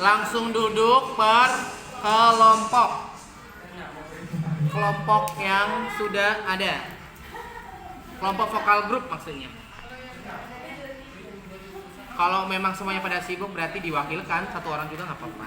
Langsung duduk per kelompok. Kelompok yang sudah ada. Kelompok vokal grup maksudnya. Kalau memang semuanya pada sibuk berarti diwakilkan satu orang juga nggak apa-apa.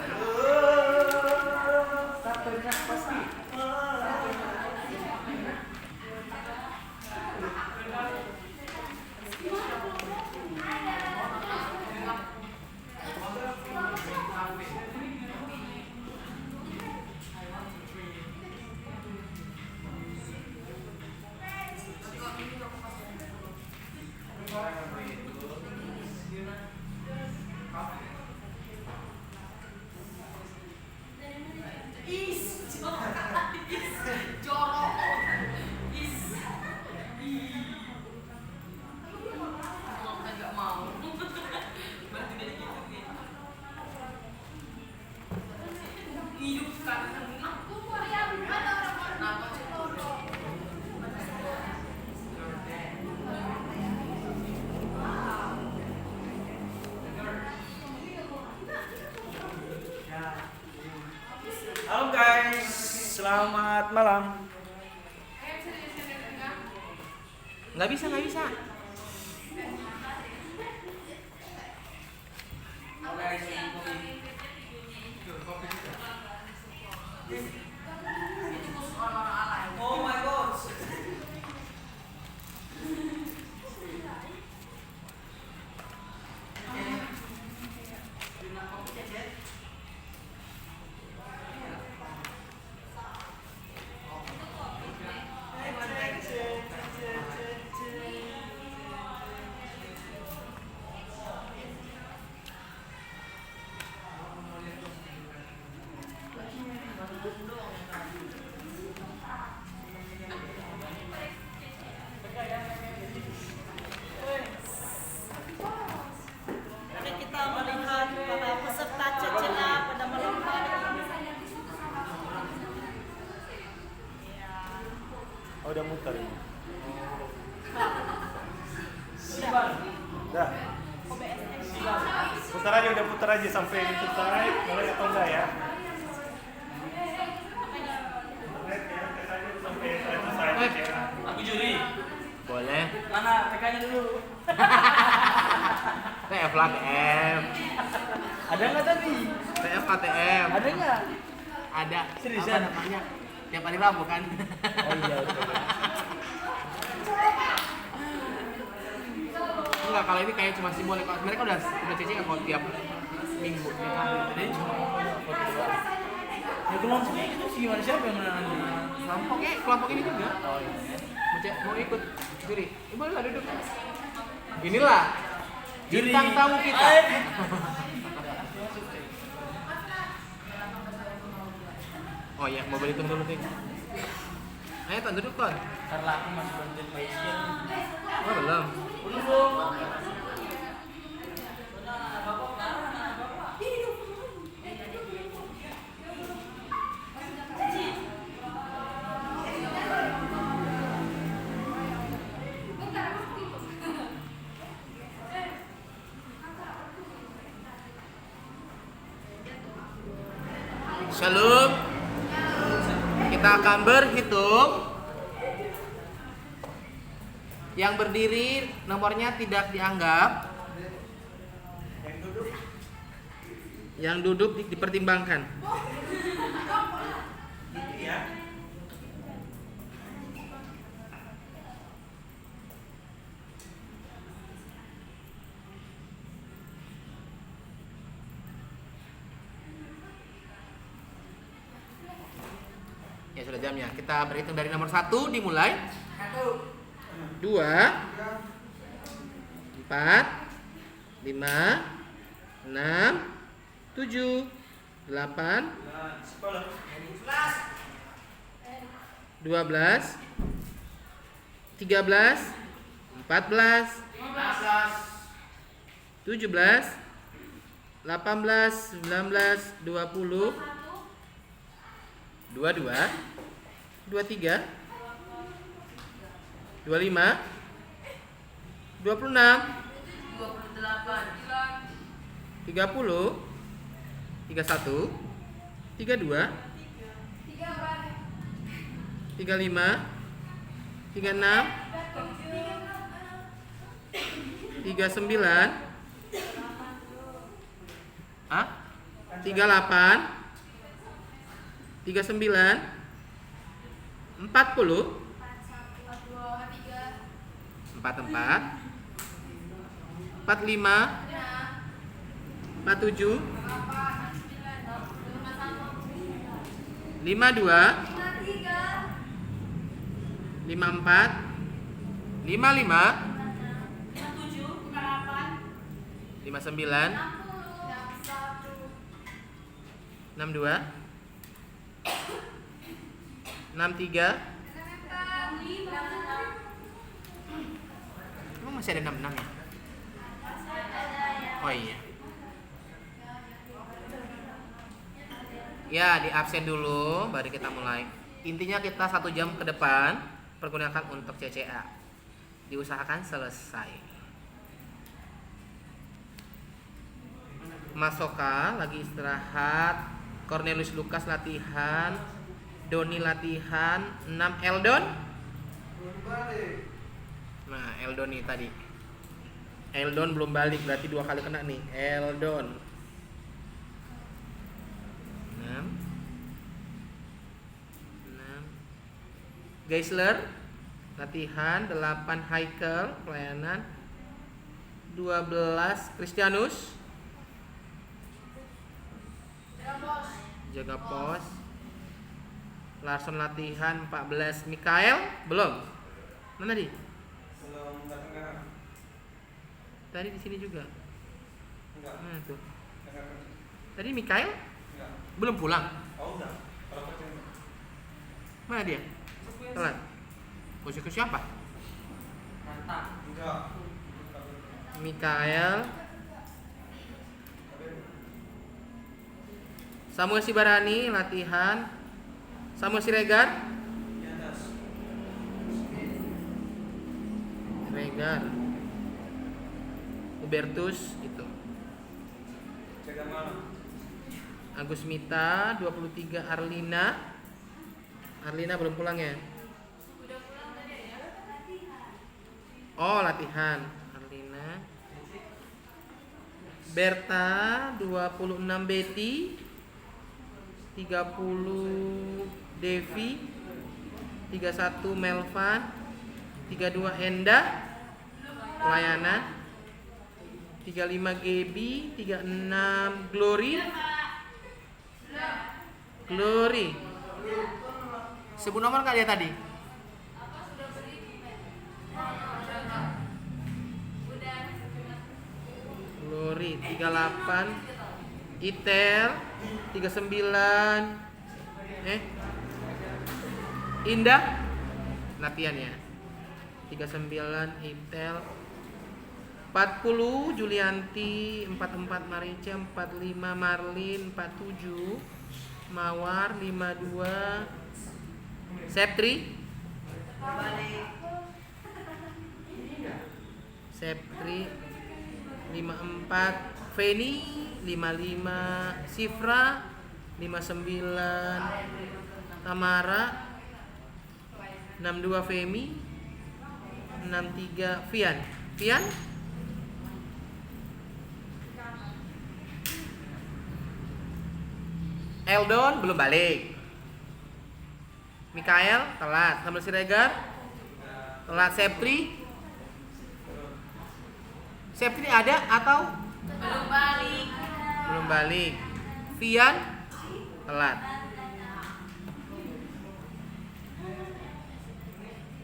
Halo guys, selamat malam. Nggak bisa. Oh my god. Kita melihat para peserta cecena pada malam hari. Oh, udah muter ini. Dah. Putar aja sampai selesai. Mulai atau enggak ya? Sampai selesai. Aku juri. Boleh. Mana PK-nya dulu? TF lah TF. Ada nggak tadi? TF KTM. Ada nggak? Ada. Seriusan? Apa namanya? Tiap hari Rabu kan? Oh iya. Enggak, kalau ini kayak cuma simbolik. Mereka udah cecing kan tiap minggu. Jadi cuma foto doang. Ya kelompoknya itu sih gimana, siapa yang menang nanti? Kelompok ini juga. Oh iya. Mau ikut juri? Boleh lah duduk. Inilah Juri. bintang tamu kita. Oh iya, mau beli dulu nih. Ayo Ton, duduk Ton. Karena aku masih bantuin passion. Oh belum. Udah dong. Shalom. Kita akan berhitung. Yang berdiri nomornya tidak dianggap. Yang duduk dipertimbangkan. Ya sudah jamnya. Kita berhitung dari nomor 1 dimulai. 2 4 5 6 7 8 12 13 14 17 18 19 20 22 23 25 26 30 31 31, 32, 35, 36, 39, 38, 39, 40, 44, 45, 47, 52, 54, 55, 59, 62, 63. Emang masih ada 66 ya? Oh iya. Ya, di absen dulu, baru kita mulai. Intinya kita 1 jam ke depan pergunakan untuk CCA. Diusahakan selesai. Mas Soka lagi istirahat. Cornelius Lukas latihan. Doni latihan. 6 Eldon. Nah, Eldon nih tadi. Eldon belum balik, berarti 2 kali kena nih. Eldon 6 Geisler latihan. 8 Heikel pelayanan. 12 Christianus jaga pos. Larson latihan. 14 Mikael belum. Mana di? Belum datang. Tadi di sini juga. Enggak. Nah, tuh. Enggak. Tadi Mikael Enggak. belum pulang. Oh, udah. Kalau kecil. Mana dia? Telat. Posisi siapa? Enggak. Mikael. Samuel Sibarani latihan. Samuel Siregar. Di atas. Siregar. Hubertus itu. Jaga malam. Agus Mita. 23 Arlina. Arlina belum pulang ya? Oh, latihan. Arlina. Berta. 26 Betty. 30 Devi. 31 Melvan. 32 Enda pelayanan. 35 Gaby. 36 Glory. Glory. Sebut nomor kali ya tadi? Glory 38. Itel 39. Indah latihan ya. 39 Itel. 40 Julianti. 44 Marica. 45 Marlin. 47 Mawar. 52 Septri. Septri. 54 Feni. 55 Sifra. 59 Tamara. 62 Femi. 63 Vian. Vian Eldon belum balik. Mikael telat. Samuel Siregar telat. Septri ada atau Belum balik. belum balik. Vian telat.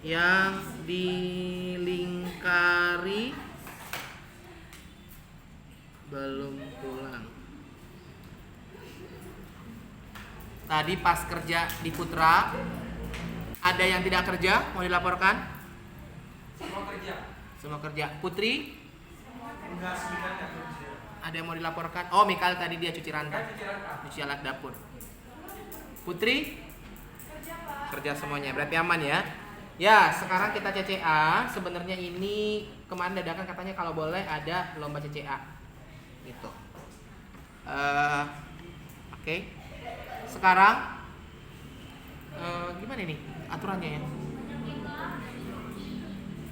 Yang dilingkari belum pulang. Tadi pas kerja di Putra, ada yang tidak kerja mau dilaporkan? Semua kerja. Putri? Enggak, sembilan enggak kerja. Ada yang mau dilaporkan? Oh, Mikael tadi dia cuci rantai. Cuci alat dapur. Putri? Kerja semuanya. Berarti aman ya? Ya, sekarang kita CCA. Sebenarnya ini kemarin dadakan katanya kalau boleh ada lomba CCA. Gitu. Oke. Sekarang gimana nih aturannya ya?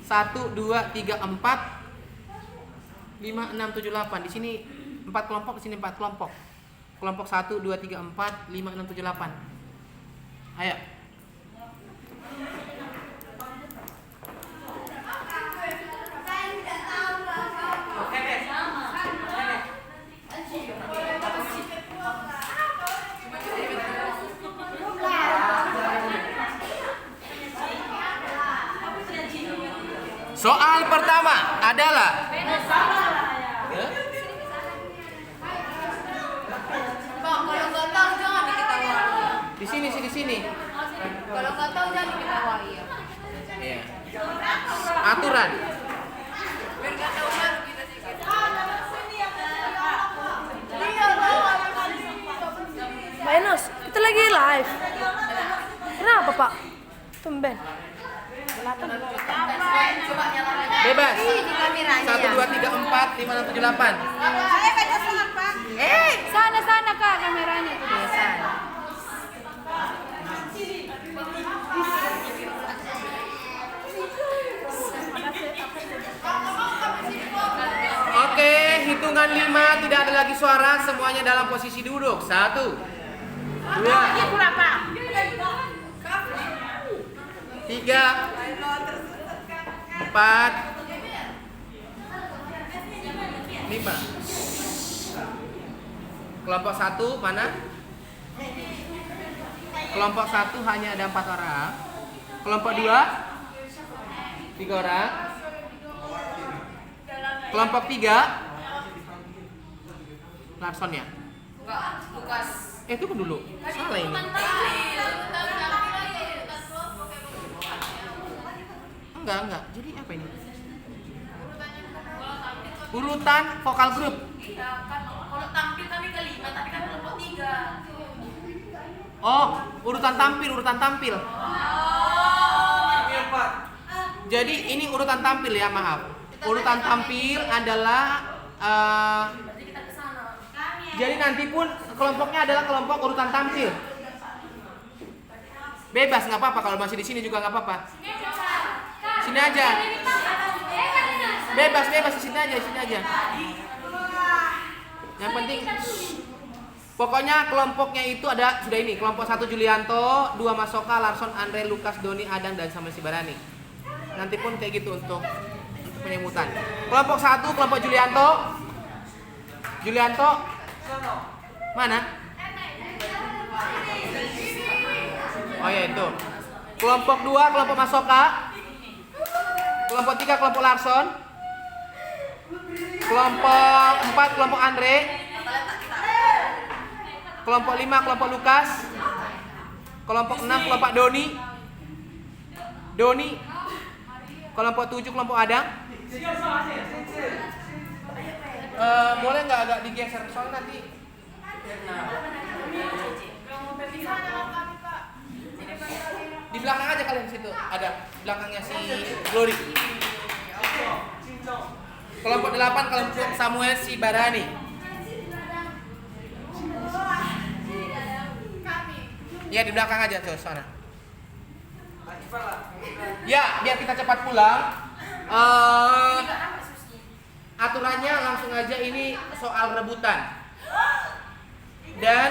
1, 2, 3, 4, 5, 6, 7, 8. Di sini 4 kelompok, di sini 4 kelompok. Kelompok 1, 2, 3, 4, 5, 6, 7, 8. Ayo. Soal pertama adalah Kalau nggak tahu jangan diketawain. di sini. Kalau nggak tahu jangan diketawain. Iya. Aturan. Biar nggak tahu baru kita sedikit. Pak Enos, kita lagi live. Kenapa Pak? Tumben. Coba nyalakan. Bebas. Di kameranya. 1, 2, 3, 4, 5, 6, 7, 8. Saya baca sangat Pak. Sana Kak kameranya itu biasa. Oke, hitungan 5 tidak ada lagi suara, semuanya dalam posisi duduk. 1, 2, 3, 4, 5. Kelompok 1 mana? Kelompok 1 hanya ada 4 orang. Kelompok 2 3 orang. Kelompok 3 Larson ya? Enggak, Lukas. Itu kan dulu. Salah ini. Enggak. Jadi apa ini? Urutan vokal grup. Iya kan kalau tampil kami kelima tapi kan kelompok 3. Oh, urutan tampil. Ini 4. Jadi ini urutan tampil ya, maaf. Urutan tampil adalah Berarti kita ke sana. jadi nanti pun kelompoknya adalah kelompok urutan tampil. Bebas, nggak apa-apa, kalau masih di sini juga nggak apa-apa. Sini aja. Bebas di sini aja. Yang penting pokoknya kelompoknya itu ada sudah ini, kelompok 1 Julianto, 2 Masoka, Larson, Andre, Lukas, Doni, Adang dan Samuel Sibarani. Nanti pun kayak gitu untuk penyebutan. Kelompok 1 kelompok Julianto mana? Oh ya itu. Kelompok 2 kelompok Masoka. Kelompok 3 kelompok Larson. Kelompok 4 kelompok Andre. Kelompok 5 kelompok Lukas. Kelompok 6 kelompok Doni. Kelompok 7 kelompok Adang. Boleh nggak agak digeser soalnya nanti. Di belakang aja kalian situ ada belakangnya si Glory. Kelompok 8 kelompok Samuel Sibarani. Ya di belakang aja tuh sana. Ya biar kita cepat pulang. Aturannya langsung aja ini soal rebutan. Dan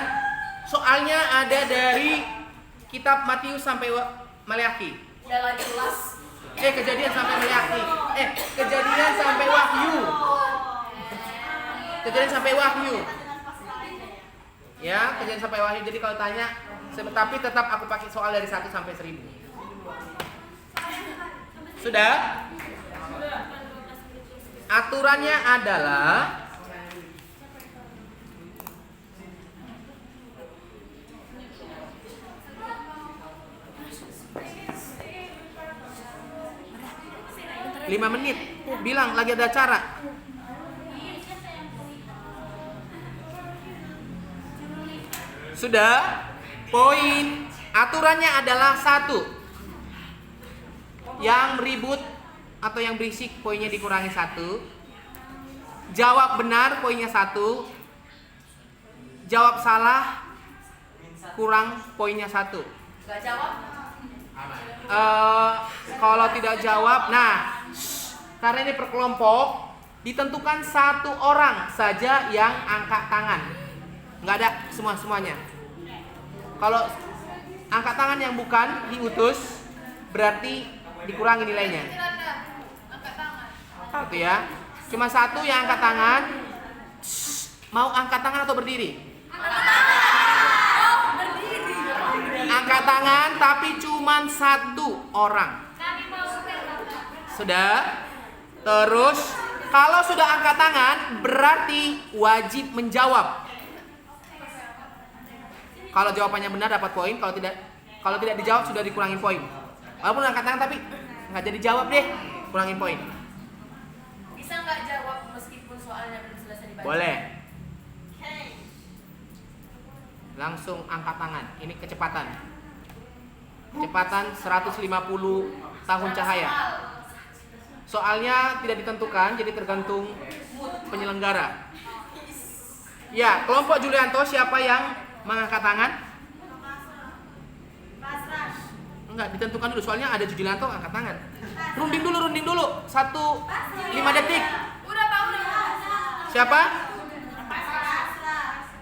soalnya ada dari kitab Matius sampai Maleakhi. Udah jelas. Kejadian sampai Maleakhi. Kejadian sampai Wahyu. Kejadian sampai Wahyu. Ya, kejadian sampai Wahyu. Jadi kalau tanya, tapi tetap aku pakai soal dari 1 sampai 1000. Sudah? Aturannya adalah lima menit. Bilang lagi ada acara. Sudah? Poin aturannya adalah 1. Yang ribut atau yang berisik poinnya dikurangi 1. Jawab benar poinnya 1. Jawab salah kurang poinnya 1. Gak jawab. Kalau tidak jawab, nah, karena ini per kelompok, ditentukan 1 orang saja yang angkat tangan. Nggak ada semuanya. Kalau angkat tangan yang bukan diutus, berarti dikurangi nilainya. Angkat tangan. Gitu ya. Cuma 1 yang angkat tangan. Mau angkat tangan atau berdiri? Angkat tangan, tapi cuma 1 orang. Sudah? Terus kalau sudah angkat tangan berarti wajib menjawab. Kalau jawabannya benar dapat poin, kalau tidak dijawab sudah dikurangin poin. Walaupun angkat tangan tapi nggak jadi jawab deh, kurangin poin. Bisa nggak jawab meskipun soalnya belum selesai dibaca? Boleh. Langsung angkat tangan. Ini kecepatan. Kecepatan 150 tahun cahaya. Soalnya tidak ditentukan, jadi tergantung penyelenggara. Ya, kelompok Julianto siapa yang mengangkat tangan? Enggak, ditentukan dulu. Soalnya ada Julianto angkat tangan. Runding dulu. 5 detik. Udah Pak, udah. Siapa?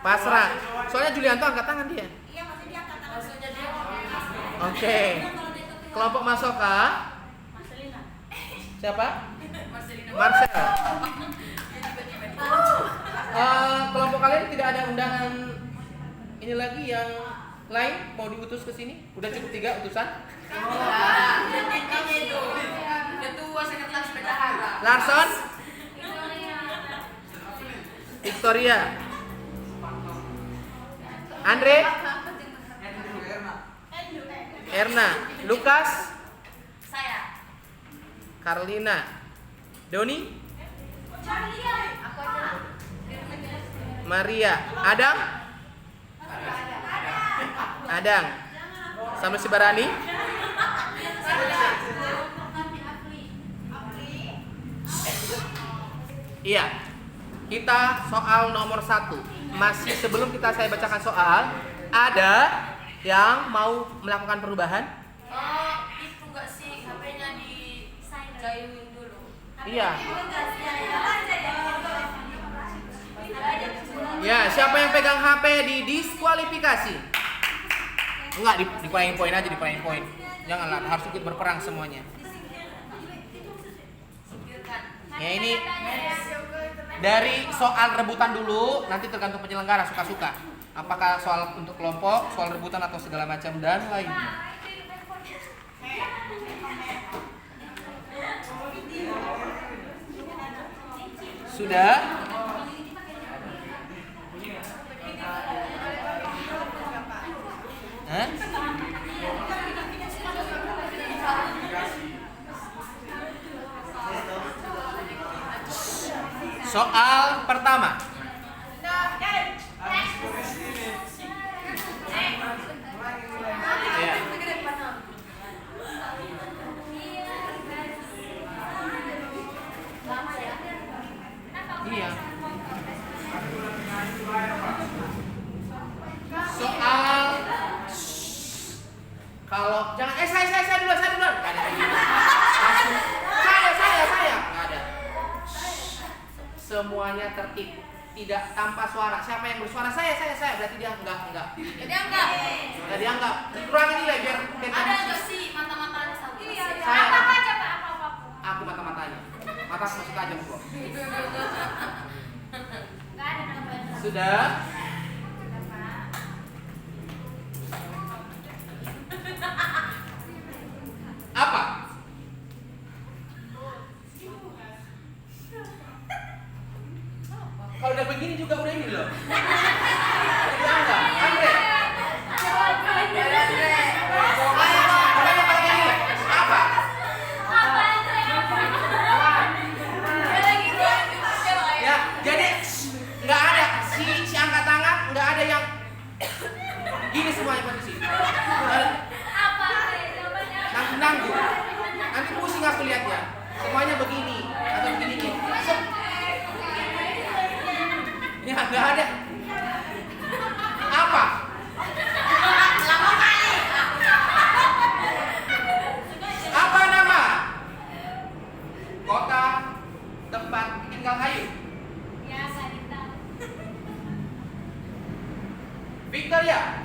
Pasrah. Soalnya Julianto angkat tangan dia. Maksudnya dia Oke. Kelompok Masoka. Siapa? Marcel. Kelompok kalian tidak ada undangan ini lagi yang lain mau diutus ke sini? Udah cukup 3 utusan? itu. Ketua Sekretaris Bendahara. Larson, Victoria, Andre, Erna, Lukas, Saya. Carlina, Doni, Aku aja. Maria, Adang, sama si Barani. Iya, kita soal nomor 1. Masih sebelum saya bacakan soal, ada yang mau melakukan perubahan? Itu gak sih HP-nya di jahilin dulu. Iya. Ya, siapa yang pegang HP didiskualifikasi? Enggak, dikurangin poin aja, dikurangin poin. Janganlah, harus ikut berperang semuanya. Ya, ini dari soal rebutan dulu, nanti tergantung penyelenggara suka-suka. Apakah soal untuk kelompok, soal rebutan atau segala macam dan lainnya. Sudah? Hah? Soal pertama. Ya. Iya. Soal kalau jangan saya duluan. Enggak ada lagi. Langsung saya. Enggak ada. Semuanya tertib. Tidak tanpa suara. Siapa yang bersuara saya berarti dia enggak. Jadi enggak. Enggak dianggap. Dikurangin nilai biar Ada enggak sih mata-matanya satu? Saya. Apa aja Pak? Apa? Aku mata-matanya. Mata masuk tajam kok. Enggak ada namanya. Sudah? Apa? Kalau udah begini juga udah ini loh. Jadi enggak. Andre. Apa? Ya, jadi nggak ada si angkat tangan, nggak ada yang gini semuanya posisi. Nanggung. Nanti pusing aku lihatnya. Semuanya begini atau begini nih. Ya nggak ada. Apa? Victoria.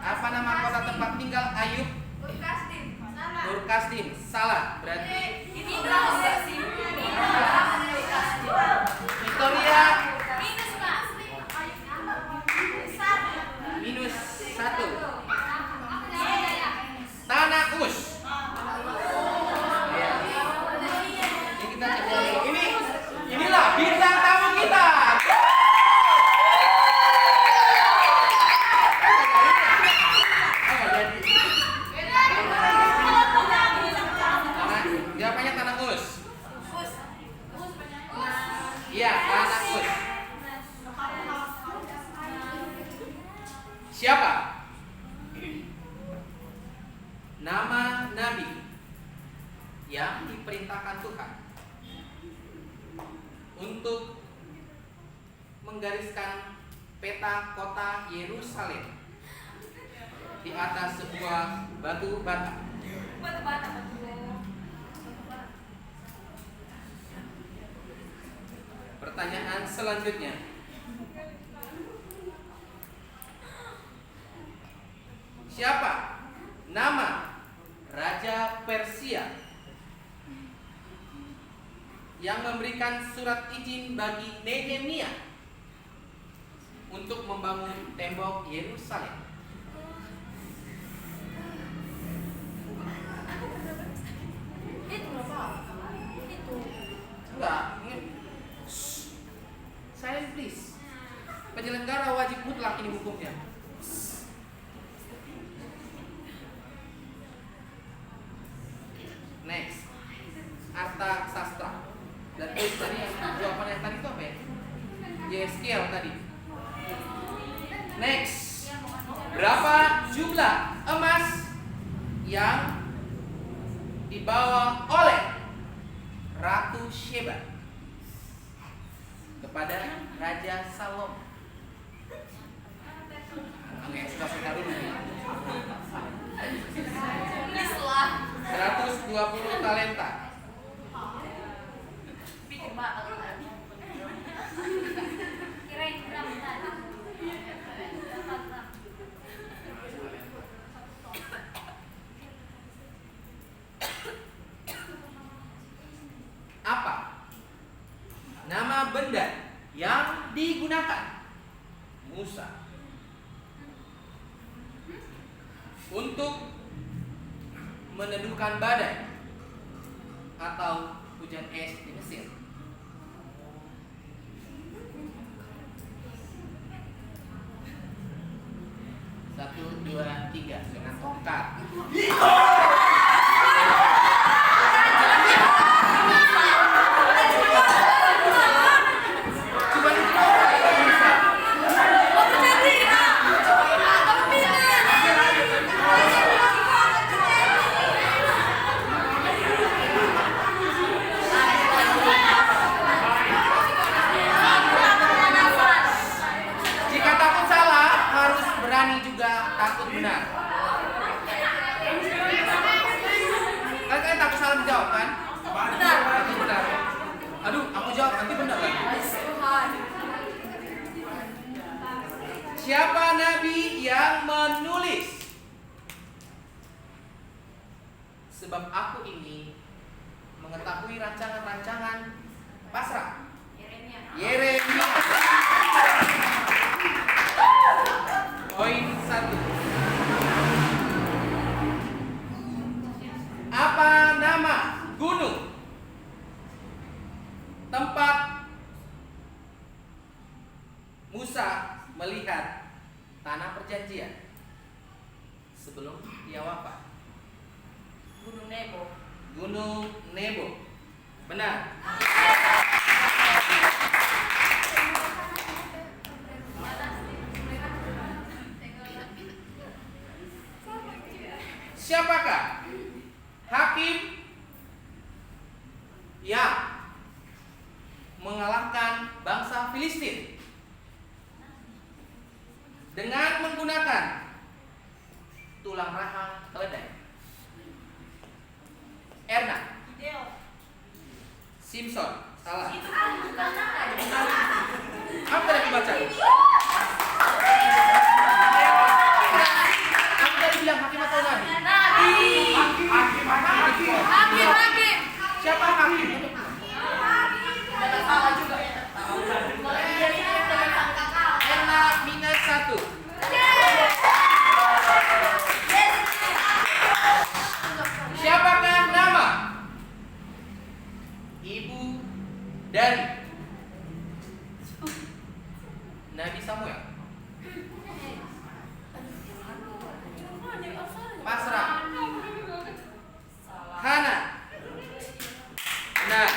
Apa nama kota tempat tinggal Ayub? Nur Kasdim. Salah. Berarti Victoria minus 1. Tanah Us. Ya. Ini kita cek lagi. Inilah bintang tamu kita. Jawabannya Tanah Us. Iya, Tanah Us. Siapa nama nabi yang diperintahkan Tuhan untuk menggariskan peta kota Yerusalem di atas sebuah batu bata? Pertanyaan selanjutnya. Siapa nama Raja Persia yang memberikan surat izin bagi Nehemia untuk membangun tembok Yerusalem? Enggak. Silent please. Penyelenggara wajib mutlak ini hukumnya. Next, Arta Sastra. Dan tadi jawaban yang tadi itu apa ya? YSKL tadi. Next, berapa jumlah emas yang dibawa oleh Ratu Sheba kepada Raja Salom? Oke, sudah dulu. 120 talenta. Apa nama benda yang digunakan Musa untuk meneduhkan badai atau hujan es di Mesir? Satu, dua, tiga dengan tongkat. Jika takut salah, harus berani juga takut benar. Kalian takut salah menjawab kan? Benar. Nanti benar. Aduh, aku jawab nanti benar lagi. Siapa nabi yang menulis sebab aku ini mengetahui rancangan-rancangan pasrah? Yeremia. Poin 1. Apa nama gunung tempat Musa melihat tanah perjanjian sebelum dia wafat? Gunung Nebo. Gunung Nebo. Benar. Siapakah hakim yang mengalahkan bangsa Filistin dengan menggunakan tulang rahang keledai? Erna. Simpson. Salah. Itu kan bukan nabi. Apa tadi baca? Apa tadi bilang hakim atau nabi? Nabi. Hakim. Siapa hakim? Tidak salah juga ya. Erna minus 1. Siapakah nama ibu dari Nabi Samuel? Pasrah. Hana. Nah.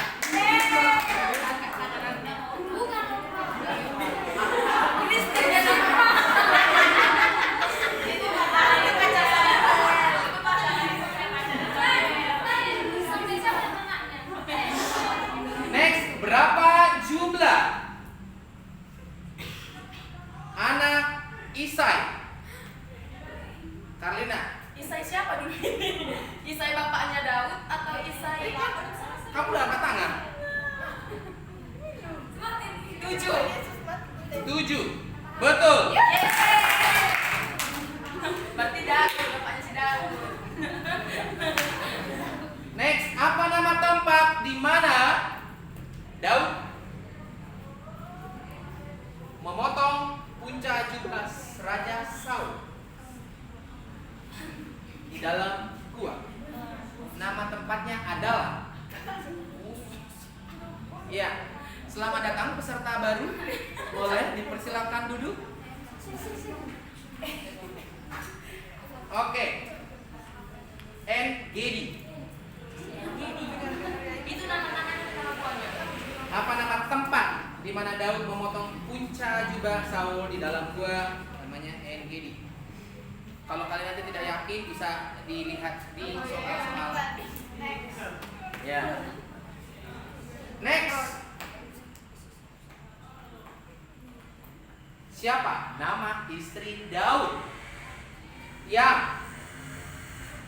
Next, berapa jumlah anak Isai? Karlina, Isai siapa dulu? Isai bapaknya Daud atau Isai? kamu udah angkat tangan? 7. 7. Betul. Berarti Daud, bapaknya si Daud. Next, apa nama tempat di mana Daud memotong punca jubah Raja Saul? Di dalam gua. Nama tempatnya adalah. Ya, selamat datang peserta baru. Boleh dipersilakan duduk. Oke. NGD. Itu nama-namanya pengakuannya. Apa nama tempat di mana Daud memotong punca jubah Saul di dalam gua? Namanya NGD. Kalau kalian nanti tidak yakin bisa dilihat di soal-soal. Ya. Next. Siapa nama istri Daud yang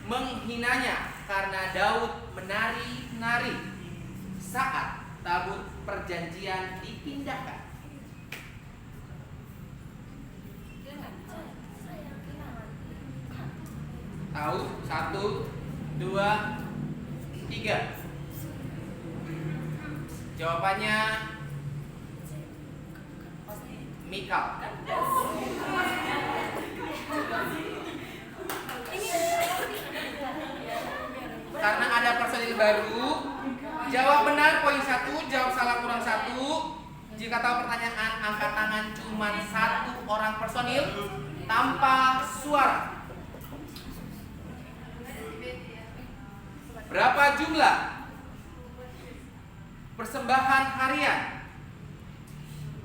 menghinanya karena Daud menari-nari saat tabut perjanjian dipindahkan? Tahu? 1, 2, 3. Jawabannya Mikal. Karena ada personil baru, jawab benar poin 1, jawab salah kurang 1. Jika tahu pertanyaan, angkat tangan cuma 1 orang personil tanpa suara. Berapa jumlah persembahan harian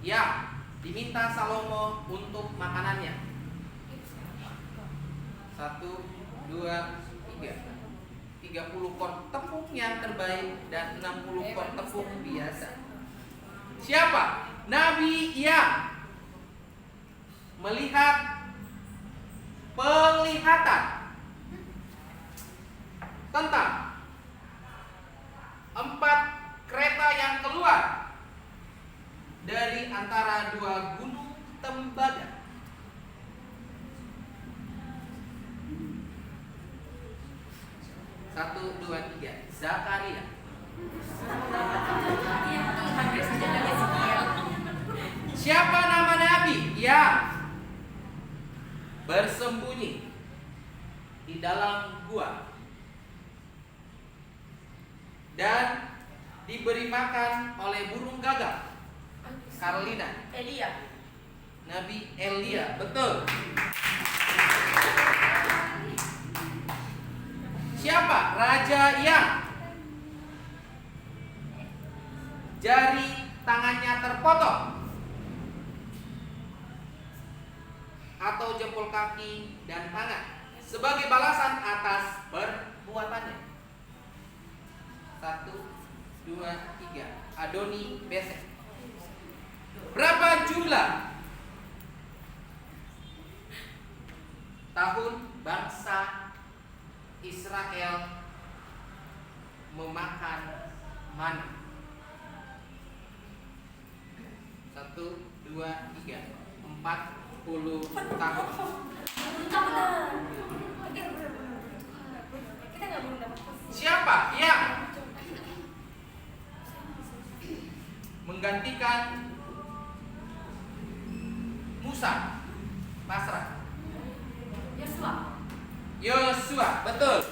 yang diminta Salomo untuk makanannya? 1, 2, 3. 30 kon tepung yang terbaik dan 60 kon tepung biasa. Siapa nabi yang melihat penglihatan tentang 4 kereta yang keluar dari antara 2 gunung tembaga? 1, 2, 3. Zakaria. Siapa nama nabi yang bersembunyi di dalam gua dan diberi makan oleh burung gagak? Karlina. Elia. Nabi Elia. Betul. Siapa raja yang jari tangannya terpotong atau jempol kaki dan tangan sebagai balasan atas perbuatannya? 1, 2, 3. Adoni Besek. Berapa jumlah tahun bangsa Israel memakan mana? 1, 2, 3, 40 tahun. Kita nggak belum dapat. Siapa yang menggantikan Musa? Pasrah. Yosua, betul.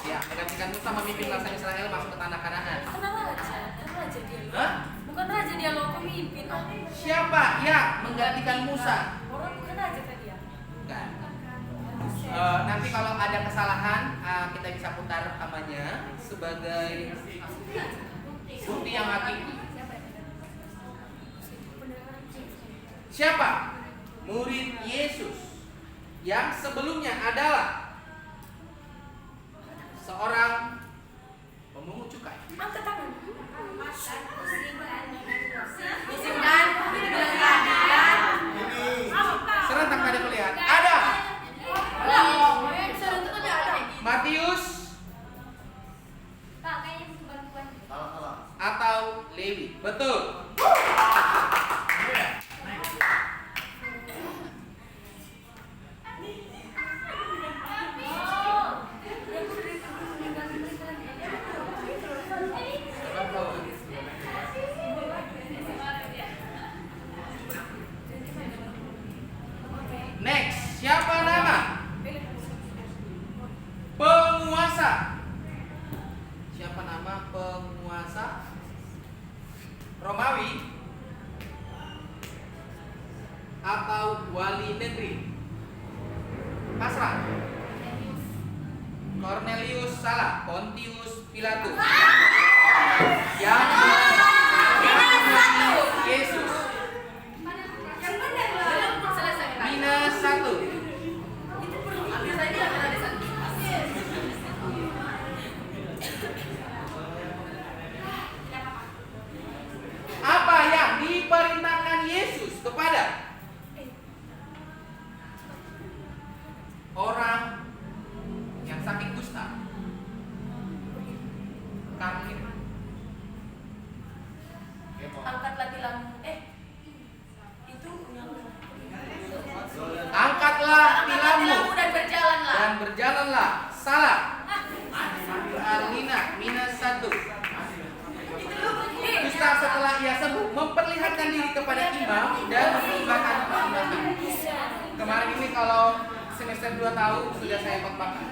Ya, menggantikan Musa memimpin bangsa Israel masuk ke tanah Kanaan. Kenapa raja? Kenapa raja dia? Hah? Bukan raja dia loh, pemimpin. Siapa yang menggantikan Musa? Orang bukan raja kan dia. Bukan. Nanti kalau ada kesalahan kita bisa putar rekamannya sebagai bukti yang hakiki. Siapa? Murid Yesus yang sebelumnya adalah seorang pemungut cukai. Angkat tangan. Serentak tadi melihat ada Matius atau Lewi. Betul. Next, siapa nama penguasa? Siapa nama penguasa Romawi atau wali negeri? Pasrah. Cornelius salah. Pontius Pilatus. Yang Yesus. Minus 1. Apa yang diperintahkan Yesus kepada orang yang sakit kusta? Kafir. Angkatlah tilammu. Itu yang Angkatlah tilammu dan berjalanlah. dan berjalanlah. Salah. Alina minus 1. Kusta setelah ia sembuh memperlihatkan diri kepada imam dan mengibakan persembahan. Kemarin ini kalau semester 2 tahu sudah saya khotbahkan.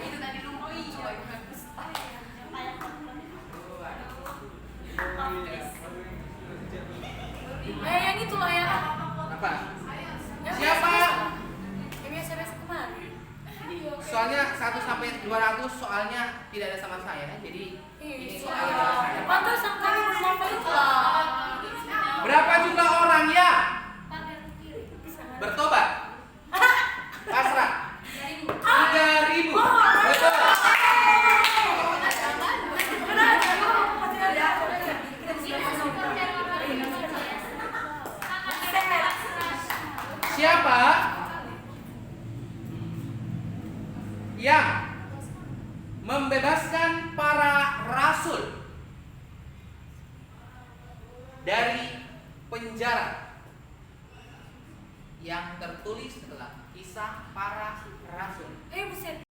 Itu tadi lumayan. Yang itu lah ya. Apa? Siapa? Yang biasa-biasa kemarin. Soalnya 1 sampai 200 soalnya tidak ada sama saya. Jadi ini soalnya. Pantesan kami belum apa itu lah. Berapa jumlah orang yang bertobat? Pasrah. 3.000. Betul. Siapa yang membebaskan para rasul dari penjara yang tertulis dalam kisah para rasul? Buset.